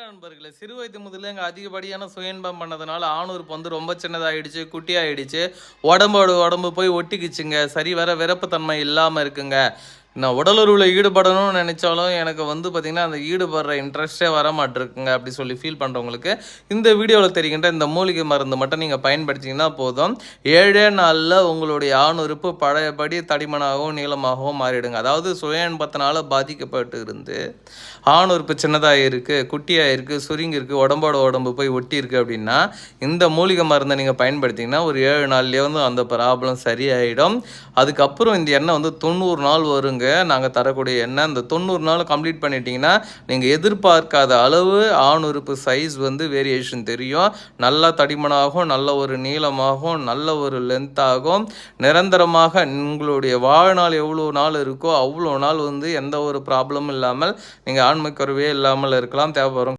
நண்பர்களே, சிறு வயது முதல்ல எங்க அதிகப்படியான சுயன்பம் பண்ணதுனால ஆணுறுப்பு வந்து ரொம்ப சின்னதாயிடுச்சு, குட்டியாயிடுச்சு. உடம்போட உடம்பு போய் ஒட்டிக்கிச்சுங்க. சரி வர விரப்புத்தன்மை இல்லாம இருக்குங்க. நான் உடலுறவுல ஈடுபடணும்னு நெனைச்சாலும், எனக்கு வந்து பார்த்தீங்கன்னா, அந்த ஈடுபடுற இன்ட்ரெஸ்ட்டே வரமாட்டிருக்குங்க. அப்படி சொல்லி ஃபீல் பண்றவங்களுக்கு, இந்த வீடியோல தெரிகின்ற இந்த மூலிகை மருந்து மட்டும் நீங்க பயன்படுத்தினீங்கன்னா போதும். 7 நாள்ல உங்களுடைய ஆணுறுப்பு பழையபடி தடிமனாகவும், நீளமாகவும் மாறிடுங்க. அதாவது சுய இன்பத்தினால பாதிக்கப்பட்டு இருந்து, ஆணுறுப்பு சின்னதா இருக்கு, குட்டியா இருக்கு, சுருங்கியிருக்கு, உடம்போட உடம்பு போய் ஒட்டியிருக்கு அப்படின்னா, இந்த மூலிகை மருந்த நீங்க பயன்படுத்திங்கன்னா, ஒரு 7 நாள்லயே வந்து அந்த ப்ராப்ளம் சரியாயிடும். அதுக்கப்புறம் இந்த எண்ணெய் வந்து 90 நாள் வருங்க. நாங்க தரக்கூடிய எண்ணெய். அந்த 90 நாள் கம்ப்ளீட் பண்ணிட்டீங்கன்னா, நீங்க எதிர்பார்க்காத அளவு ஆணுறுப்பு சைஸ் வந்து வேரியேஷன் தெரியும். நல்லா தடிமனாகும், நல்ல ஒரு நீளமாகும், நல்ல ஒரு லென்த்தாகும். நிரந்தரமாக உங்களுடைய வாழ்நாள் எவ்வளோ நாள் இருக்கோ, அவ்வளோ நாள் வந்து எந்த ஒரு ப்ராப்ளமும் இல்லாமல், நீங்க ஆண்மை குறைவே இல்லாமல் இருக்கலாம். தேவைப்படும்